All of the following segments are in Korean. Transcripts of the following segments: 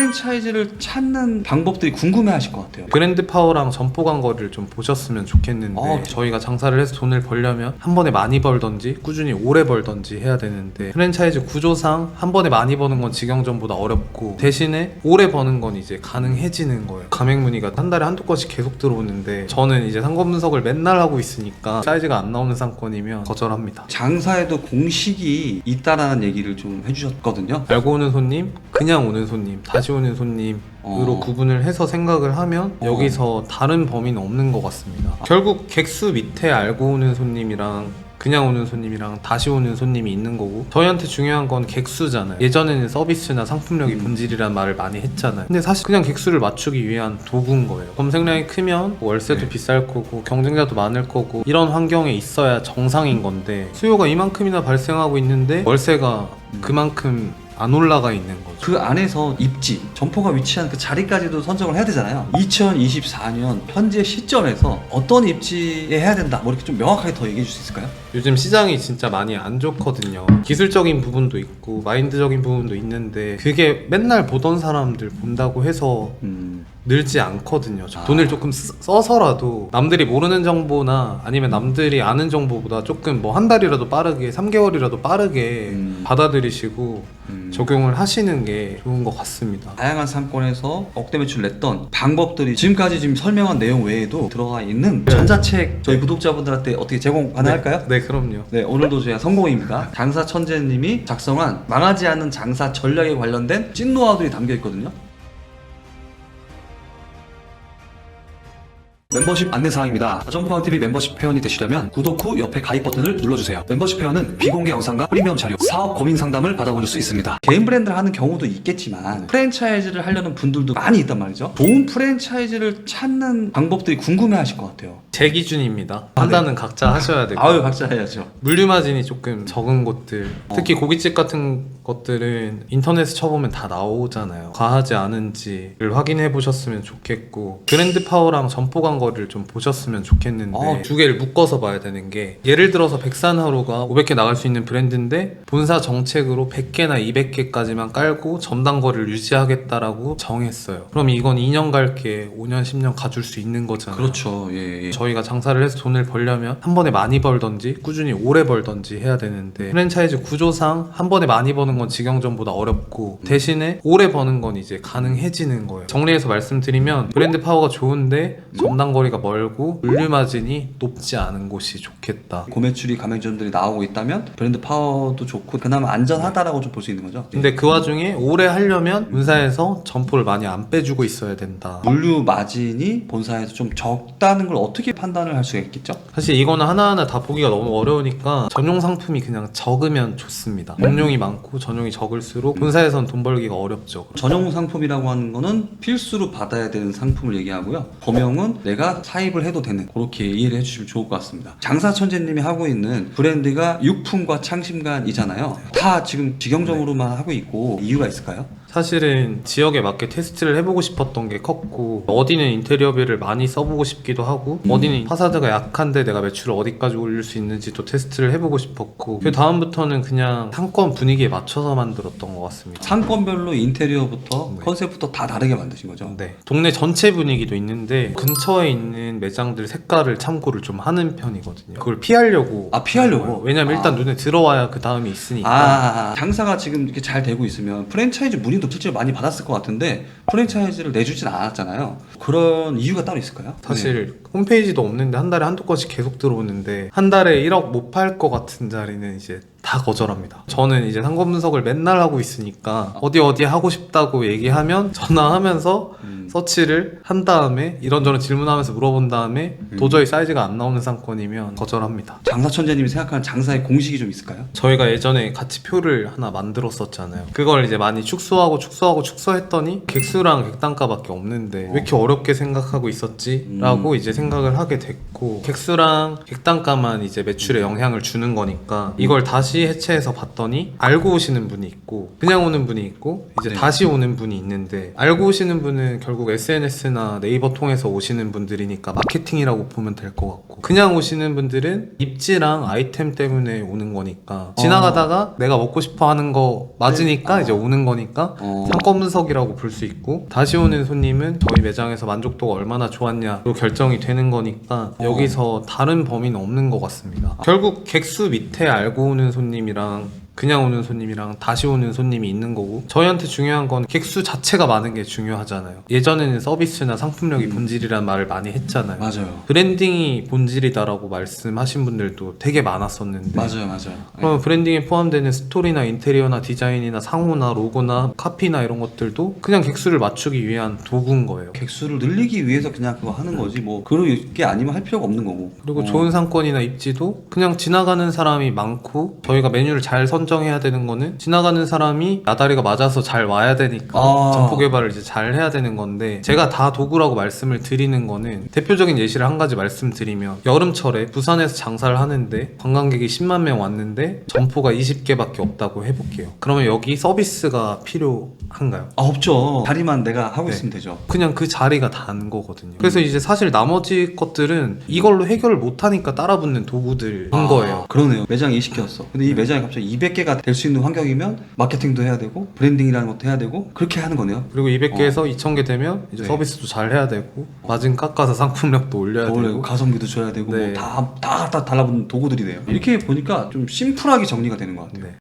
프랜차이즈를 찾는 방법들이 궁금해 하실 것 같아요. 브랜드 파워랑 점포 광고를 좀 보셨으면 좋겠는데 저희가 장사를 해서 돈을 벌려면 한 번에 많이 벌던지 꾸준히 오래 벌던지 해야 되는데 프랜차이즈 구조상 한 번에 많이 버는 건 직영점보다 어렵고 대신에 오래 버는 건 이제 가능해지는 거예요. 가맹 문의가 한 달에 한두 건씩 계속 들어오는데 저는 이제 상권 분석을 맨날 하고 있으니까 사이즈가 안 나오는 상권이면 거절합니다. 장사에도 공식이 있다라는 얘기를 좀 해주셨거든요. 알고 오는 손님, 그냥 오는 손님, 다시 오는 손님으로 구분을 해서 생각을 하면 여기서 다른 범위는 없는 것 같습니다. 결국 객수 밑에 알고 오는 손님이랑 그냥 오는 손님이랑 다시 오는 손님이 있는 거고 저희한테 중요한 건 객수잖아요. 예전에는 서비스나 상품력이 본질이란 말을 많이 했잖아요. 근데 사실 그냥 객수를 맞추기 위한 도구인 거예요. 검색량이 크면 월세도 비쌀 거고 경쟁자도 많을 거고 이런 환경에 있어야 정상인 건데 수요가 이만큼이나 발생하고 있는데 월세가 그만큼 안 올라가 있는 거죠. 그 안에서 입지, 점포가 위치한 그 자리까지도 선정을 해야 되잖아요. 2024년 현재 시점에서 어떤 입지에 해야 된다 뭐 이렇게 좀 명확하게 더 얘기해 줄 수 있을까요? 요즘 시장이 진짜 많이 안 좋거든요. 기술적인 부분도 있고 마인드적인 부분도 있는데 그게 맨날 보던 사람들 본다고 해서 늘지 않거든요. 돈을 조금 써서라도 남들이 모르는 정보나 아니면 남들이 아는 정보보다 조금 뭐 한 달이라도 빠르게 3개월이라도 빠르게 받아들이시고 적용을 하시는 게 좋은 것 같습니다. 다양한 상권에서 억대 매출 냈던 방법들이 지금까지 지금 설명한 내용 외에도 들어가 있는 전자책 저희 구독자분들한테 어떻게 제공 가능할까요? 네, 그럼요. 네, 오늘도 제가 성공입니다. 장사 천재님이 작성한 망하지 않는 장사 전략에 관련된 찐 노하우들이 담겨 있거든요. 멤버십 안내사항입니다. 점포왕TV 멤버십 회원이 되시려면 구독 후 옆에 가입 버튼을 눌러주세요. 멤버십 회원은 비공개 영상과 프리미엄 자료, 사업 고민 상담을 받아보실 수 있습니다. 개인 브랜드를 하는 경우도 있겠지만 프랜차이즈를 하려는 분들도 많이 있단 말이죠. 좋은 프랜차이즈를 찾는 방법들이 궁금해 하실 것 같아요. 제 기준입니다. 판단은 각자 하셔야 되고 아유, 각자 해야죠. 물류 마진이 조금 적은 곳들, 특히 고깃집 같은 것들은 인터넷에 쳐보면 다 나오잖아요. 과하지 않은지를 확인해 보셨으면 좋겠고 브랜드 파워랑 점포 광고를 좀 보셨으면 좋겠는데 두 개를 묶어서 봐야 되는 게 예를 들어서 백산하루가 500개 나갈 수 있는 브랜드인데 본사 정책으로 100개나 200개까지만 깔고 점당거리를 유지하겠다라고 정했어요. 그럼 이건 2년 갈게 5년 10년 가줄 수 있는 거잖아요. 그렇죠. 예. 저희가 장사를 해서 돈을 벌려면 한 번에 많이 벌던지 꾸준히 오래 벌던지 해야 되는데 프랜차이즈 구조상 한 번에 많이 버는 건 직영점보다 어렵고 대신에 오래 버는 건 이제 가능해지는 거예요. 정리해서 말씀드리면 브랜드 파워가 좋은데 점당거리가 멀고 물류 마진이 높지 않은 곳이 좋겠다. 고매출이 가맹점들이 나오고 있다면 브랜드 파워도 좋고 그나마 안전하다라고 좀 볼 수 있는 거죠. 근데 그 와중에 오래 하려면 본사에서 점포를 많이 안 빼주고 있어야 된다. 물류 마진이 본사에서 좀 적다는 걸 어떻게 판단을 할 수가 있겠죠? 사실 이거는 하나하나 다 보기가 너무 어려우니까 전용 상품이 그냥 적으면 좋습니다. 공룡이 많고 전용이 적을수록 본사에선 돈 벌기가 어렵죠. 전용 상품이라고 하는 거는 필수로 받아야 되는 상품을 얘기하고요. 범용은 내가 사입을 해도 되는, 그렇게 이해를 해주시면 좋을 것 같습니다. 장사 천재님이 하고 있는 브랜드가 육품과 창심관이잖아요. 다 지금 직영점으로만 하고 있고 이유가 있을까요? 사실은 지역에 맞게 테스트를 해보고 싶었던 게 컸고 어디는 인테리어비를 많이 써보고 싶기도 하고 어디는 파사드가 약한데 내가 매출을 어디까지 올릴 수 있는지도 테스트를 해보고 싶었고 그 다음부터는 그냥 상권 분위기에 맞춰서 만들었던 것 같습니다. 상권별로 인테리어부터 컨셉부터 다 다르게 만드신 거죠? 네. 동네 전체 분위기도 있는데 근처에 있는 매장들 색깔을 참고를 좀 하는 편이거든요. 그걸 피하려고. 피하려고? 왜냐면 일단 눈에 들어와야 그 다음이 있으니까. 장사가 지금 이렇게 잘 되고 있으면 프랜차이즈 문의도 실제로 많이 받았을 것 같은데 프랜차이즈를 내주진 않았잖아요. 그런 이유가 따로 있을까요? 사실 홈페이지도 없는데 한 달에 한두 건씩 계속 들어오는데 한 달에 1억 못 팔 것 같은 자리는 이제 다 거절합니다. 저는 이제 상권 분석을 맨날 하고 있으니까 어디 하고 싶다고 얘기하면 전화하면서 서치를 한 다음에 이런저런 질문하면서 물어본 다음에 도저히 사이즈가 안 나오는 상권이면 거절합니다. 장사 천재님이 생각하는 장사의 공식이 좀 있을까요? 저희가 예전에 가치표를 하나 만들었었잖아요. 그걸 이제 많이 축소했더니 객수랑 객단가밖에 없는데 왜 이렇게 어렵게 생각하고 있었지? 라고 이제 생각을 하게 됐고 객수랑 객단가만 이제 매출에 영향을 주는 거니까 이걸 다시 해체해서 봤더니 알고 오시는 분이 있고 그냥 오는 분이 있고 이제 다시 오는 분이 있는데 알고 오시는 분은 결국에 결국 SNS나 네이버 통해서 오시는 분들이니까 마케팅이라고 보면 될 것 같고, 그냥 오시는 분들은 입지랑 아이템 때문에 오는 거니까 지나가다가 내가 먹고 싶어 하는 거 맞으니까 이제 오는 거니까 상권 분석이라고 볼 수 있고, 다시 오는 손님은 저희 매장에서 만족도가 얼마나 좋았냐로 결정이 되는 거니까 여기서 다른 범위는 없는 것 같습니다. 결국 객수 밑에 알고 오는 손님이랑 그냥 오는 손님이랑 다시 오는 손님이 있는 거고, 저희한테 중요한 건 객수 자체가 많은 게 중요하잖아요. 예전에는 서비스나 상품력이 본질이라는 말을 많이 했잖아요. 맞아요. 브랜딩이 본질이다라고 말씀하신 분들도 되게 많았었는데, 맞아요. 그러면 브랜딩에 포함되는 스토리나 인테리어나 디자인이나 상호나 로고나 카피나 이런 것들도 그냥 객수를 맞추기 위한 도구인 거예요. 객수를 늘리기 위해서 그냥 그거 하는 거지 뭐 그런 게 아니면 할 필요가 없는 거고. 그리고 좋은 상권이나 입지도 그냥 지나가는 사람이 많고, 저희가 메뉴를 잘 선정해야 되는 거는 지나가는 사람이 나다리가 맞아서 잘 와야 되니까 점포 개발을 이제 잘 해야 되는 건데, 제가 다 도구라고 말씀을 드리는 거는 대표적인 예시를 한 가지 말씀드리면, 여름철에 부산에서 장사를 하는데 관광객이 10만 명 왔는데 점포가 20개밖에 없다고 해볼게요. 그러면 여기 서비스가 필요한가요? 없죠. 자리만 내가 하고 네. 있으면 되죠. 그냥 그 자리가 단 거거든요. 그래서 이제 사실 나머지 것들은 이걸로 해결을 못하니까 따라붙는 도구들인 거예요. 그러네요. 매장이 20개였어. 근데 이 매장이 갑자기 200개가 될 수 있는 환경이면 마케팅도 해야 되고 브랜딩이라는 것도 해야 되고 그렇게 하는 거네요. 그리고 200개에서 2000개 되면 이제 네. 서비스도 잘 해야 되고, 마진 깎아서 상품력도 올려야 되고, 가성비도 줘야 되고 네. 뭐 다 달라붙는 도구들이네요. 이렇게 보니까 좀 심플하게 정리가 되는 것 같아요. 네.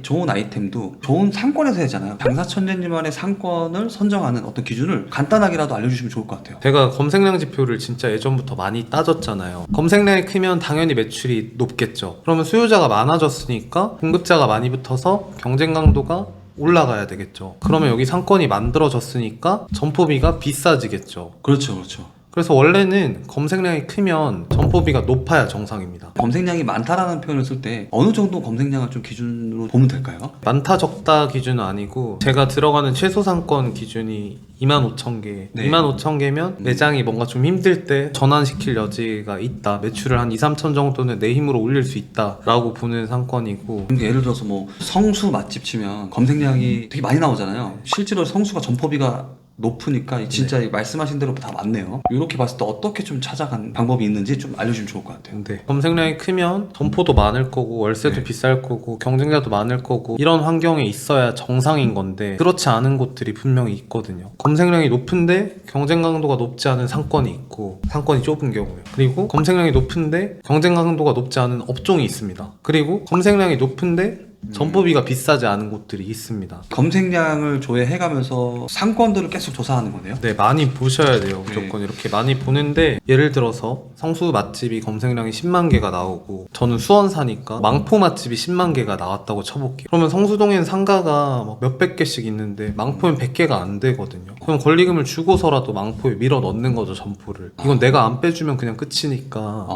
좋은 아이템도 좋은 상권에서 해야잖아요. 장사천재님만의 상권을 선정하는 어떤 기준을 간단하게라도 알려주시면 좋을 것 같아요. 제가 검색량 지표를 진짜 예전부터 많이 따졌잖아요. 검색량이 크면 당연히 매출이 높겠죠. 그러면 수요자가 많아졌으니까 공급자가 많이 붙어서 경쟁 강도가 올라가야 되겠죠. 그러면 여기 상권이 만들어졌으니까 점포비가 비싸지겠죠. 그렇죠. 그래서 원래는 검색량이 크면 점포비가 높아야 정상입니다. 검색량이 많다라는 표현을 쓸 때 어느 정도 검색량을 좀 기준으로 보면 될까요? 많다 적다 기준은 아니고, 제가 들어가는 최소 상권 기준이 25,000개. 네. 25,000개면 매장이 뭔가 좀 힘들 때 전환시킬 여지가 있다. 매출을 한 2, 3천 정도는 내 힘으로 올릴 수 있다 라고 보는 상권이고, 그러니까 예를 들어서 뭐 성수 맛집 치면 검색량이 되게 많이 나오잖아요. 실제로 성수가 점포비가 높으니까 진짜 말씀하신 대로 다 맞네요. 이렇게 봤을 때 어떻게 좀 찾아간 방법이 있는지 좀 알려주면 좋을 것 같아요. 네. 검색량이 크면 점포도 많을 거고 월세도 네. 비쌀 거고 경쟁자도 많을 거고, 이런 환경에 있어야 정상인 건데 그렇지 않은 곳들이 분명히 있거든요. 검색량이 높은데 경쟁 강도가 높지 않은 상권이 있고, 상권이 좁은 경우에, 그리고 검색량이 높은데 경쟁 강도가 높지 않은 업종이 있습니다. 그리고 검색량이 높은데 점포비가 비싸지 않은 곳들이 있습니다. 검색량을 조회해가면서 상권들을 계속 조사하는 거네요. 네, 많이 보셔야 돼요. 무조건 이렇게 많이 보는데, 예를 들어서 성수 맛집이 검색량이 10만 개가 나오고, 저는 수원 사니까 망포 맛집이 10만 개가 나왔다고 쳐볼게요. 그러면 성수동엔 상가가 막 몇백 개씩 있는데 망포엔 100개가 안 되거든요. 그럼 권리금을 주고서라도 망포에 밀어 넣는 거죠, 점포를. 이건 내가 안 빼주면 그냥 끝이니까.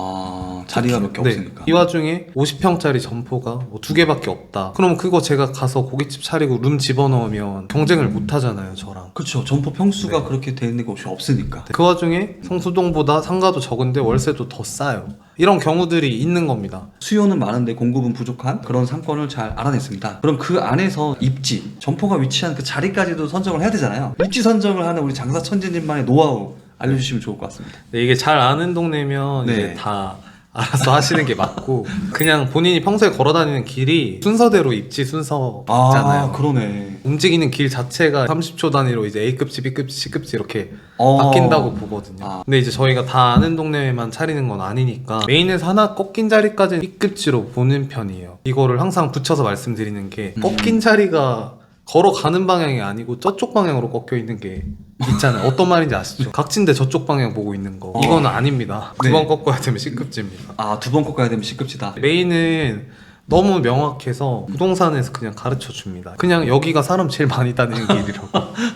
자리가 몇 개 없으니까. 이 와중에 50평짜리 점포가 뭐 2개밖에 없다. 그럼 그거 제가 가서 고깃집 차리고 룸 집어넣으면 경쟁을 못 하잖아요, 저랑. 그렇죠. 점포 평수가 그렇게 되는 곳이 없으니까. 그 와중에 성수동보다 상가도 적은데 월세도 더 싸요. 이런 경우들이 있는 겁니다. 수요는 많은데 공급은 부족한 그런 상권을 잘 알아냈습니다. 그럼 그 안에서 입지, 점포가 위치한 그 자리까지도 선정을 해야 되잖아요. 입지 선정을 하는 우리 장사 천재님만의 노하우 알려주시면 좋을 것 같습니다. 네, 이게 잘 아는 동네면 네. 이제 다 알아서 하시는 게 맞고, 그냥 본인이 평소에 걸어다니는 길이 순서대로 입지 순서잖아요. 그러네. 움직이는 길 자체가 30초 단위로 이제 A급지, B급지, C급지 이렇게 바뀐다고 보거든요. 근데 이제 저희가 다 아는 동네에만 차리는 건 아니니까 메인에서 하나 꺾인 자리까지는 B급지로 보는 편이에요. 이거를 항상 붙여서 말씀드리는 게, 꺾인 자리가 걸어가는 방향이 아니고 저쪽 방향으로 꺾여 있는 게 있잖아요. 어떤 말인지 아시죠? 각진데 저쪽 방향 보고 있는 거. 이거는 아닙니다. 네. 두 번 꺾어야 되면 C급지입니다. 두 번 꺾어야 되면 C급지다. 메인은 너무 명확해서 부동산에서 그냥 가르쳐 줍니다. 그냥 여기가 사람 제일 많이 다니는 길이라고.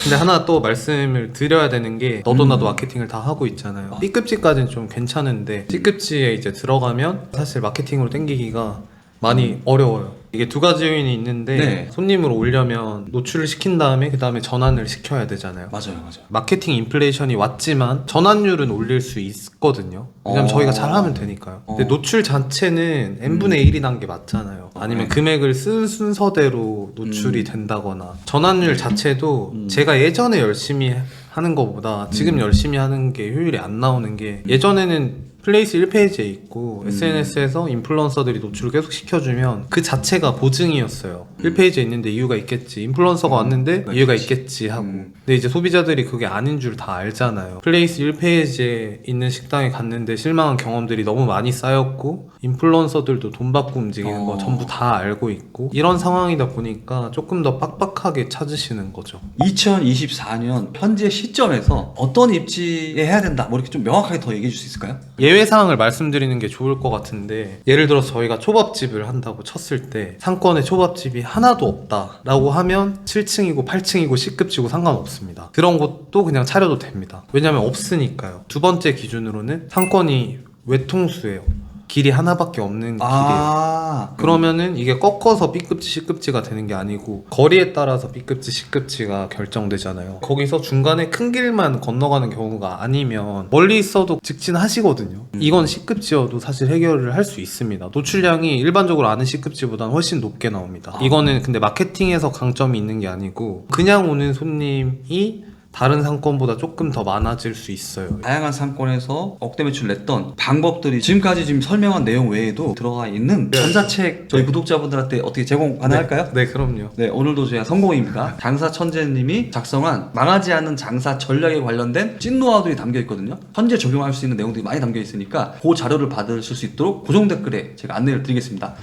근데 하나 또 말씀을 드려야 되는 게, 너도 나도 마케팅을 다 하고 있잖아요. B급지까지는 좀 괜찮은데 C급지에 이제 들어가면 사실 마케팅으로 땡기기가 많이 어려워요. 이게 두 가지 요인이 있는데, 네. 손님을 오려면 노출을 시킨 다음에 그 다음에 전환을 시켜야 되잖아요. 맞아요. 마케팅 인플레이션이 왔지만 전환율은 올릴 수 있거든요. 왜냐면 저희가 잘하면 되니까요. 근데 노출 자체는 n분의 1이 난 게 맞잖아요. 아니면 금액을 쓴 순서대로 노출이 된다거나, 전환율 자체도 제가 예전에 열심히 하는 것보다 지금 열심히 하는 게 효율이 안 나오는 게 예전에는 플레이스 1페이지에 있고 SNS에서 인플루언서들이 노출을 계속 시켜주면 그 자체가 보증이었어요. 1페이지에 있는데 이유가 있겠지. 인플루언서가 왔는데 이유가 있겠지 하고. 근데 이제 소비자들이 그게 아닌 줄 다 알잖아요. 플레이스 1페이지에 있는 식당에 갔는데 실망한 경험들이 너무 많이 쌓였고 인플루언서들도 돈 받고 움직이는 거 전부 다 알고 있고 이런 상황이다 보니까 조금 더 빡빡하게 찾으시는 거죠. 2024년 현재 시점에서 어떤 입지에 해야 된다 뭐 이렇게 좀 명확하게 더 얘기해 줄 수 있을까요? 예외 사항을 말씀드리는 게 좋을 것 같은데 예를 들어서 저희가 초밥집을 한다고 쳤을 때 상권에 초밥집이 하나도 없다라고 하면 7층이고 8층이고 C급지고 상관없습니다. 그런 곳도 그냥 차려도 됩니다. 왜냐면 없으니까요. 두 번째 기준으로는 상권이 외통수예요. 길이 하나밖에 없는 길이에요. 그러면은 이게 꺾어서 B급지, C급지가 되는 게 아니고 거리에 따라서 B급지, C급지가 결정되잖아요. 거기서 중간에 큰 길만 건너가는 경우가 아니면 멀리 있어도 직진하시거든요. 이건 C급지여도 사실 해결을 할 수 있습니다. 노출량이 일반적으로 아는 C급지보다는 훨씬 높게 나옵니다. 이거는 근데 마케팅에서 강점이 있는 게 아니고 그냥 오는 손님이 다른 상권보다 조금 더 많아질 수 있어요. 다양한 상권에서 억대 매출 냈던 방법들이 지금까지 지금 설명한 내용 외에도 들어가 있는 전자책 저희 구독자분들한테 어떻게 제공 가능할까요? 네, 그럼요. 네, 오늘도 제가 성공입니다. 장사 천재님이 작성한 망하지 않는 장사 전략에 관련된 찐 노하우들이 담겨 있거든요. 현재 적용할 수 있는 내용들이 많이 담겨 있으니까 그 자료를 받으실 수 있도록 고정 댓글에 제가 안내를 드리겠습니다.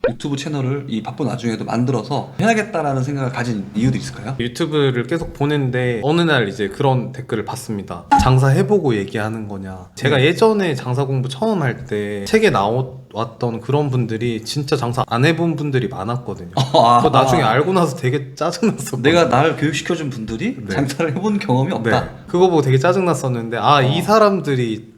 유튜브 채널을 이 바쁜 와중에도 만들어서 해야겠다라는 생각을 가진 이유도 있을까요? 유튜브를 계속 보는데 어느 날 이제 그런 댓글을 봤습니다. 장사 해보고 얘기하는 거냐. 제가 예전에 장사 공부 처음 할 때 책에 나왔던 그런 분들이 진짜 장사 안 해본 분들이 많았거든요. 그거 나중에 알고 나서 되게 짜증났었거든요. 내가 날 교육시켜준 분들이 네. 장사를 해본 경험이 없다. 네. 그거 보고 되게 짜증났었는데 이 사람들이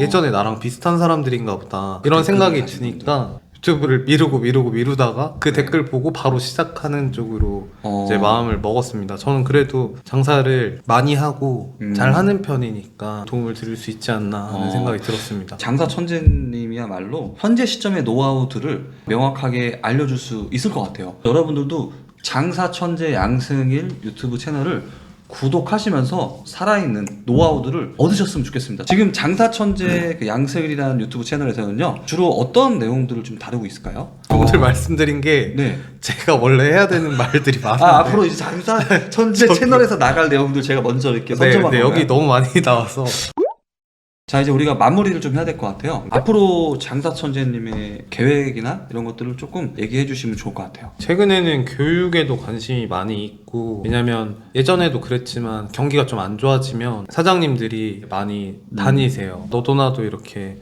예전에 나랑 비슷한 사람들인가 보다 이런 생각이 드니까 유튜브를 미루다가 그 댓글 보고 바로 시작하는 쪽으로 이제 마음을 먹었습니다. 저는 그래도 장사를 많이 하고 잘 하는 편이니까 도움을 드릴 수 있지 않나 하는 생각이 들었습니다. 장사 천재님이야말로 현재 시점의 노하우들을 명확하게 알려줄 수 있을 것 같아요. 여러분들도 장사 천재 양승일 유튜브 채널을 구독하시면서 살아있는 노하우들을 얻으셨으면 좋겠습니다. 지금 장사천재 그 양승일이라는 유튜브 채널에서는요 주로 어떤 내용들을 좀 다루고 있을까요? 오늘 말씀드린 게 네. 제가 원래 해야 되는 말들이 많은데 앞으로 이제 장사천재 채널에서 나갈 내용들 제가 먼저 이렇게 선점한 네, 건가요? 여기 너무 많이 나와서 자, 이제 우리가 마무리를 좀 해야 될 것 같아요. 앞으로 장사천재님의 계획이나 이런 것들을 조금 얘기해 주시면 좋을 것 같아요. 최근에는 교육에도 관심이 많이 있고 왜냐면 예전에도 그랬지만 경기가 좀 안 좋아지면 사장님들이 많이 다니세요. 너도 나도 이렇게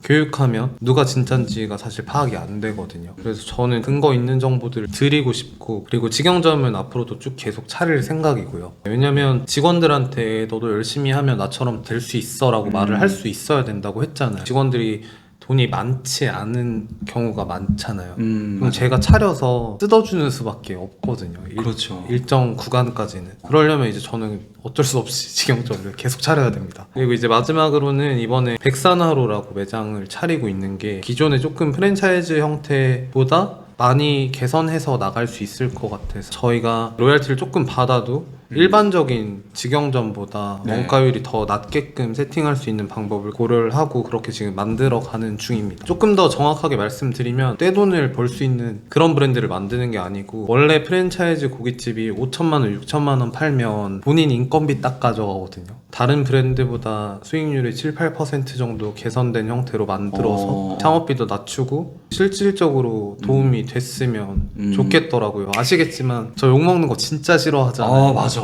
교육하면 누가 진짠지가 사실 파악이 안 되거든요. 그래서 저는 근거 있는 정보들을 드리고 싶고 그리고 직영점은 앞으로도 쭉 계속 차릴 생각이고요. 왜냐면 직원들한테 너도 열심히 하면 나처럼 될 수 있어 라고 말을 할 수 있어야 된다고 했잖아요. 직원들이 돈이 많지 않은 경우가 많잖아요. 그럼 맞아요. 제가 차려서 뜯어주는 수밖에 없거든요. 그렇죠. 일정 구간까지는. 그러려면 이제 저는 어쩔 수 없이 직영점을 계속 차려야 됩니다. 그리고 이제 마지막으로는 이번에 백산하로라고 매장을 차리고 있는 게 기존에 조금 프랜차이즈 형태보다 많이 개선해서 나갈 수 있을 것 같아서 저희가 로얄티를 조금 받아도 일반적인 직영점보다 네. 원가율이 더 낮게끔 세팅할 수 있는 방법을 고려를 하고 그렇게 지금 만들어가는 중입니다. 조금 더 정확하게 말씀드리면 떼돈을 벌 수 있는 그런 브랜드를 만드는 게 아니고 원래 프랜차이즈 고깃집이 5천만 원, 6천만 원 팔면 본인 인건비 딱 가져가거든요. 다른 브랜드보다 수익률이 7, 8% 정도 개선된 형태로 만들어서 창업비도 낮추고 실질적으로 도움이 됐으면 좋겠더라고요. 아시겠지만 저 욕먹는 거 진짜 싫어하잖아요. 맞아.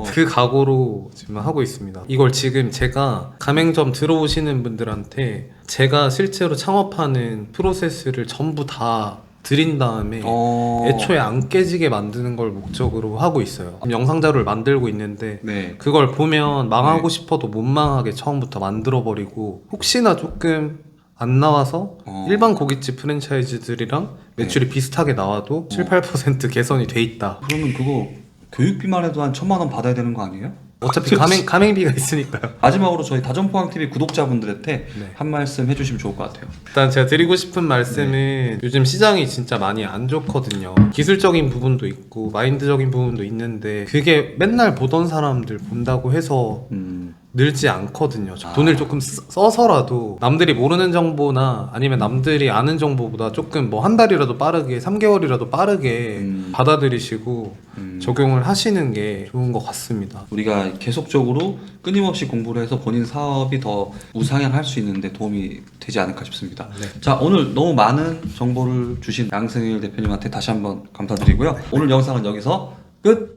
그 각오로 지금 하고 있습니다. 이걸 지금 제가 가맹점 들어오시는 분들한테 제가 실제로 창업하는 프로세스를 전부 다 드린 다음에 애초에 안 깨지게 만드는 걸 목적으로 하고 있어요. 영상 자료를 만들고 있는데 네. 그걸 보면 망하고 싶어도 못 망하게 처음부터 만들어버리고 혹시나 조금 안 나와서 일반 고깃집 프랜차이즈들이랑 매출이 비슷하게 나와도 7, 8% 개선이 돼 있다. 그러면 그거 교육비만 해도 한 1,000만 원 받아야 되는 거 아니에요? 어차피 가맹비가 있으니까요. 마지막으로 저희 다전포항TV 구독자분들한테 네. 한 말씀 해주시면 좋을 것 같아요. 일단 제가 드리고 싶은 말씀은 요즘 시장이 진짜 많이 안 좋거든요. 기술적인 부분도 있고 마인드적인 부분도 있는데 그게 맨날 보던 사람들 본다고 해서 늘지 않거든요. 돈을 조금 써서라도 남들이 모르는 정보나 아니면 남들이 아는 정보보다 조금 뭐 한 달이라도 빠르게 3개월이라도 빠르게 받아들이시고 적용을 하시는 게 좋은 것 같습니다. 우리가 계속적으로 끊임없이 공부를 해서 본인 사업이 더 우상향할 수 있는데 도움이 되지 않을까 싶습니다. 네. 자, 오늘 너무 많은 정보를 주신 양승일 대표님한테 다시 한번 감사드리고요. 오늘 영상은 여기서 끝!